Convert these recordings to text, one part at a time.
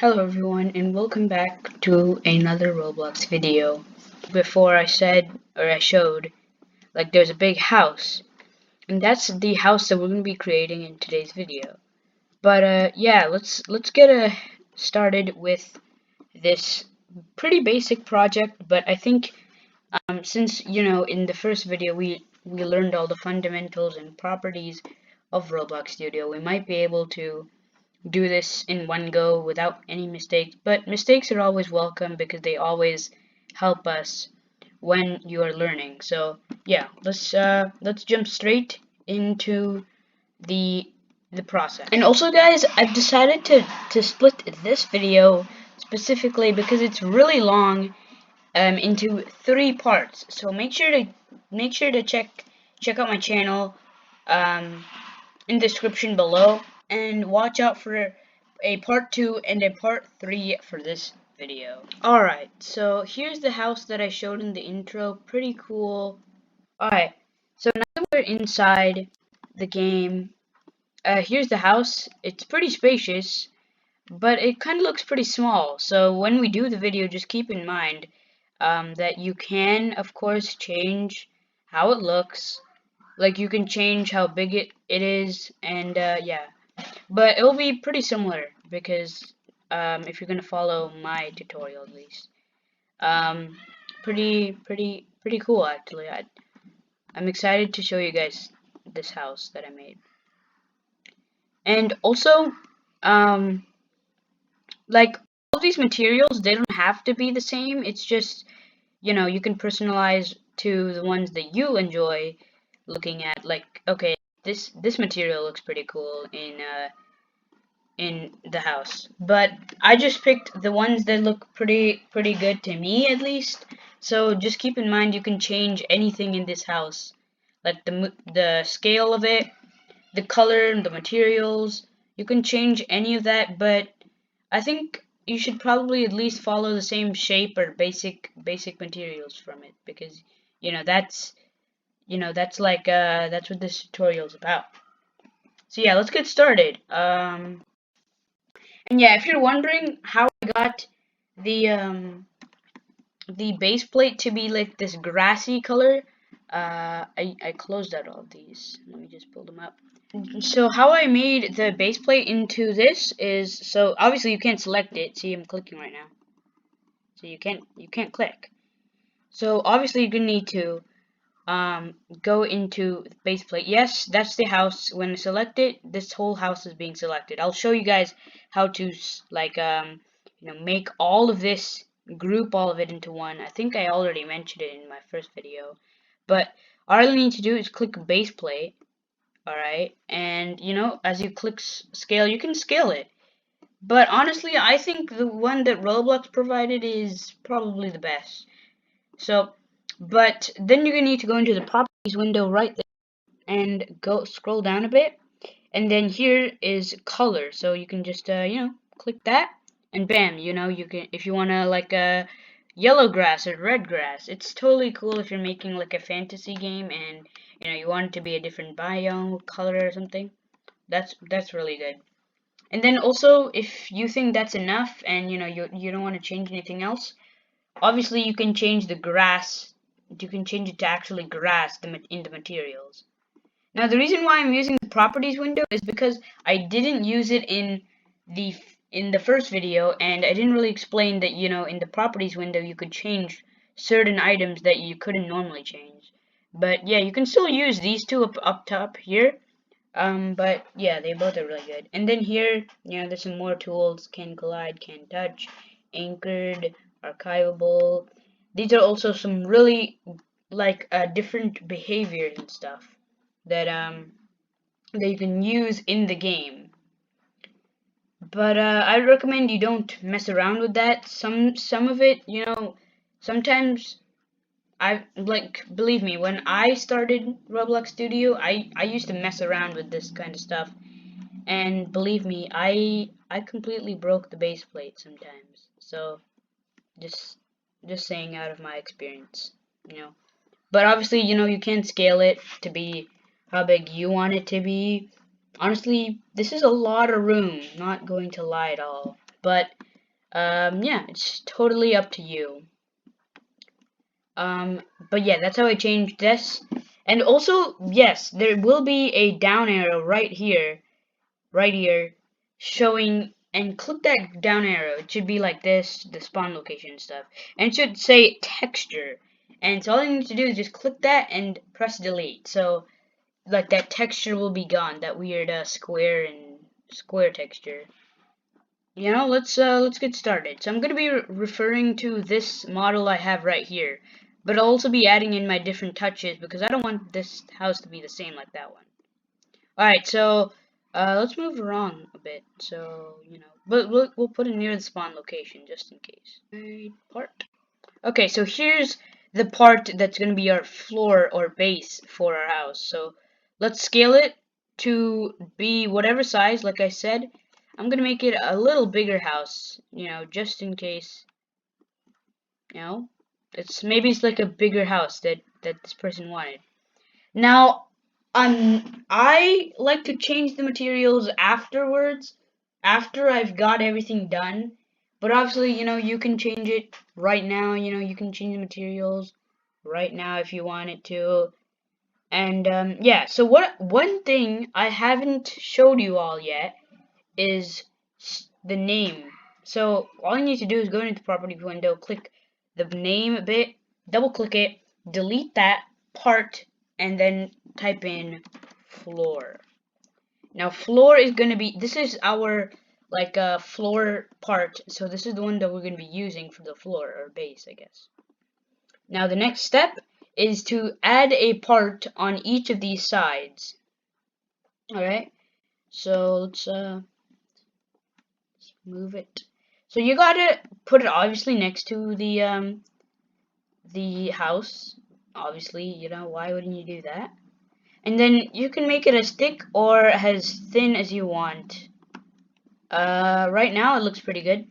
Hello everyone and welcome back to another Roblox video. Before I showed like there's a big house, and that's the house that we're going to be creating in today's video. But yeah, let's get started with this pretty basic project, but I think since in the first video we learned all the fundamentals and properties of Roblox Studio, we might be able to do this in one go without any mistakes, but mistakes are always welcome because they always help us when you are learning. So yeah, let's jump straight into the process. And also guys, I've decided to split this video specifically because it's really long into 3 parts. So make sure to check out my channel in the description below, and watch out for a part 2 and a part 3 for this video. Alright, so here's the house that I showed in the intro. Pretty cool. Alright, so now that we're inside the game, here's the house. It's pretty spacious, but it kind of looks pretty small. So when we do the video, just keep in mind that you can, of course, change how it looks. Like you can change how big it is, and yeah, but it'll be pretty similar because if you're gonna follow my tutorial at least, um, pretty cool actually. I'm excited to show you guys this house that I made, and also like all these materials, they don't have to be the same. It's just you can personalize to the ones that you enjoy looking at. Like, okay, this material looks pretty cool in the house, but I just picked the ones that look pretty good to me at least. So just keep in mind you can change anything in this house, like the scale of it, the color, the materials. You can change any of that, but I think you should probably at least follow the same shape or basic materials from it, because that's that's what this tutorial is about. So yeah, let's get started. And yeah, if you're wondering how I got the base plate to be like this grassy color, I closed out all of these. Let me just pull them up. So how I made the base plate into this is, so obviously you can't select it. See, I'm clicking right now. So you can't click. So obviously you're gonna need to go into base plate. Yes, that's the house. When I select it, this whole house is being selected. I'll show you guys how to like make all of this, group all of it into one. I think I already mentioned it in my first video, but all you need to do is click base plate. Alright, and as you click scale, you can scale it, but honestly I think the one that Roblox provided is probably the best. So but then you're gonna need to go into the properties window right there and go scroll down a bit, and then here is color. So you can just click that, and bam, you can, if you wanna like a yellow grass or red grass. It's totally cool if you're making like a fantasy game and you want it to be a different biome color or something. That's really good. And then also, if you think that's enough and you don't want to change anything else, obviously you can change the grass. You can change it to actually grass in the materials. Now the reason why I'm using the properties window is because I didn't use it the in the first video, and I didn't really explain that in the properties window you could change certain items that you couldn't normally change. But yeah, you can still use these two up top here. But yeah, they both are really good. And then here, there's some more tools: can collide, can touch, anchored, archivable. These are also some really like different behaviors and stuff that that you can use in the game. But I recommend you don't mess around with that. Some of it, sometimes believe me, when I started Roblox Studio, I used to mess around with this kind of stuff, and believe me, I completely broke the base plate sometimes. So just saying out of my experience, But obviously, you can scale it to be how big you want it to be. Honestly, this is a lot of room, not going to lie at all. But Yeah, it's totally up to you. But yeah, that's how I changed this. And also, yes, there will be a down arrow right here, showing, and click that down arrow. It should be like this, the spawn location and stuff. And it should say texture. And so all you need to do is just click that and press delete. So, like, that texture will be gone, that weird square texture. You know, let's get started. So I'm gonna be referring to this model I have right here, but I'll also be adding in my different touches because I don't want this house to be the same like that one. All right, so let's move around a bit. So you know, but we'll put it near the spawn location just in case. Right, part. Okay, so here's the part that's gonna be our floor or base for our house. So let's scale it to be whatever size. Like I said, I'm gonna make it a little bigger house, you know, just in case, you know, maybe it's like a bigger house that this person wanted. Now, I like to change the materials afterwards, after I've got everything done. But obviously, you know, you can change it right now. You know, you can change the materials right now if you wanted to. And yeah, so one thing I haven't showed you all yet is the name. So all you need to do is go into the property window, click the name bit, double click it, delete that part, and then type in floor. Now floor is going to be, this is our like floor part, so this is the one that we're going to be using for the floor or base, I guess. Now the next step is to add a part on each of these sides. Alright, so let's move it. So you gotta put it obviously next to the house. Obviously, you know, why wouldn't you do that? And then you can make it as thick or as thin as you want. Right now it looks pretty good.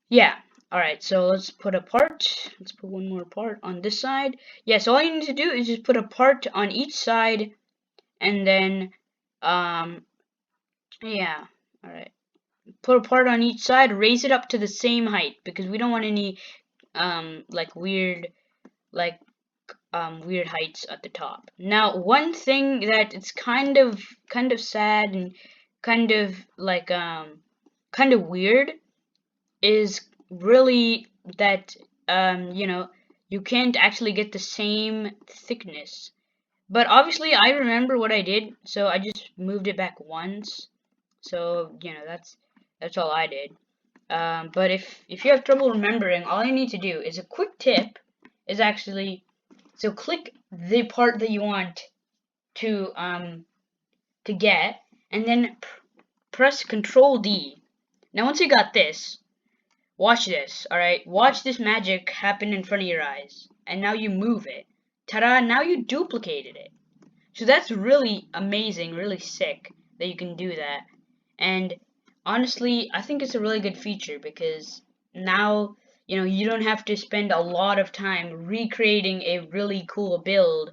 Yeah. Alright, so let's put a part. Let's put one more part on this side. Yeah, so all you need to do is just put a part on each side and then yeah. Alright. Put a part on each side, raise it up to the same height because we don't want any like like weird heights at the top. Now, one thing that it's kind of sad and kind of like kind of weird is really that you know, you can't actually get the same thickness. But obviously I remember what I did, so I just moved it back once. So, you know, that's all I did. But if you have trouble remembering, all you need to do is a quick tip is actually, so click the part that you want to get, and then press Control D. Now once you got this, watch this. All right, watch this magic happen in front of your eyes, and now you move it. Ta-da! Now you duplicated it. So that's really amazing, really sick that you can do that. And honestly, I think it's a really good feature because now, you know, you don't have to spend a lot of time recreating a really cool build,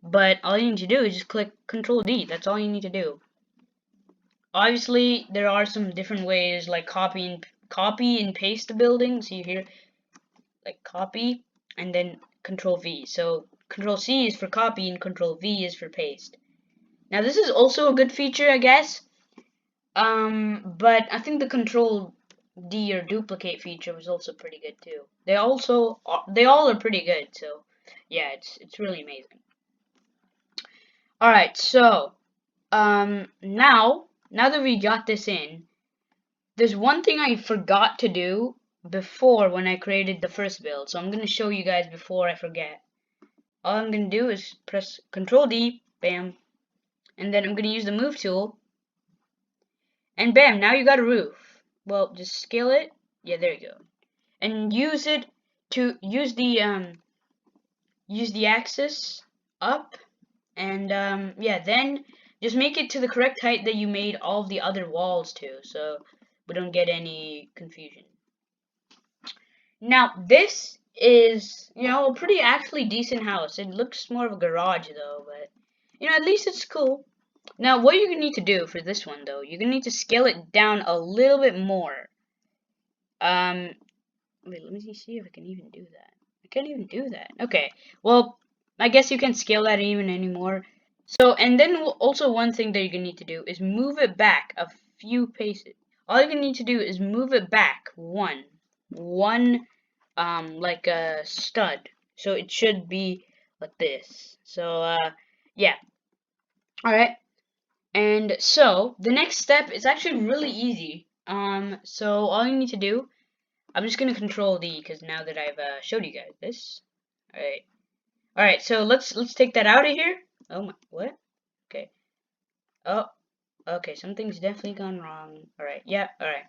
but all you need to do is just click Control D. That's all you need to do. Obviously, there are some different ways like copy and paste the building. See here, like copy and then Control V. So Control C is for copy and Control V is for paste. Now this is also a good feature, I guess. But I think the Control D or duplicate feature was also pretty good too. They all are pretty good. So yeah, it's really amazing. All right, so now that we got this in, there's one thing I forgot to do before when I created the first build. So I'm gonna show you guys before I forget. All I'm gonna do is press Control D, bam, and then I'm gonna use the move tool. And bam, now you got a roof. Well, just scale it. Yeah, there you go. And use it to use the axis up, and yeah, then just make it to the correct height that you made all of the other walls to, so we don't get any confusion. Now, this is, you know, a pretty actually decent house. It looks more of a garage though, but you know, at least it's cool. Now, what you're gonna need to do for this one, though, you're gonna need to scale it down a little bit more. Wait, let me see if I can even do that. I can't even do that. Okay, well, I guess you can't scale that even anymore. So, and then also one thing that you're gonna need to do is move it back a few paces. All you're gonna need to do is move it back one, like a stud. So it should be like this. So, yeah. All right. And so the next step is actually really easy. So all you need to do, I'm just gonna control D because now that I've showed you guys this. All right. So let's take that out of here. Oh my, what? Okay. Oh, okay. Something's definitely gone wrong. All right. Yeah. All right.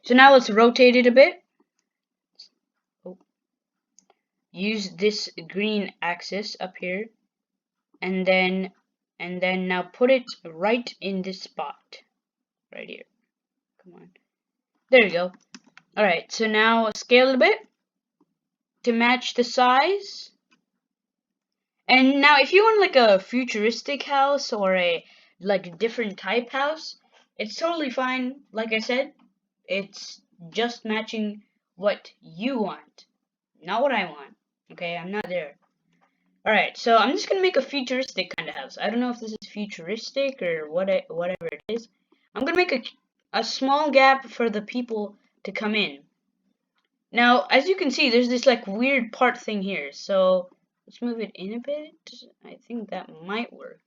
So now let's rotate it a bit. Oh. Use this green axis up here, and then now put it right in this spot, right here. Come on. There we go. Alright, so now scale it a bit to match the size. And now if you want like a futuristic house or a like different type house, it's totally fine. Like I said, it's just matching what you want, not what I want. Okay, I'm not there. Alright, so I'm just gonna make a futuristic kind of house. I don't know if this is futuristic or whatever it is. I'm gonna make a small gap for the people to come in. Now, as you can see, there's this like weird part thing here. So let's move it in a bit. I think that might work.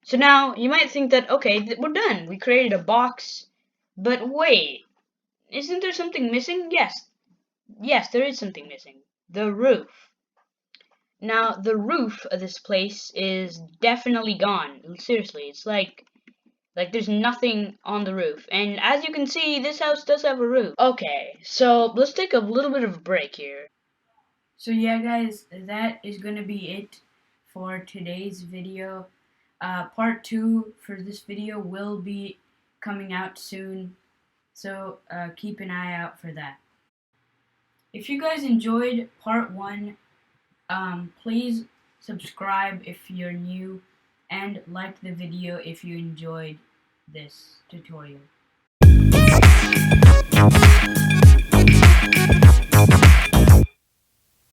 So now you might think that, okay, we're done. We created a box. But wait, isn't there something missing? Yes, there is something missing. The roof. Now, the roof of this place is definitely gone. Seriously, it's like there's nothing on the roof. And as you can see, this house does have a roof. Okay, so let's take a little bit of a break here. So yeah, guys, that is going to be it for today's video. Part 2 for this video will be coming out soon. So keep an eye out for that. If you guys enjoyed part 1, please subscribe if you're new and like the video if you enjoyed this tutorial.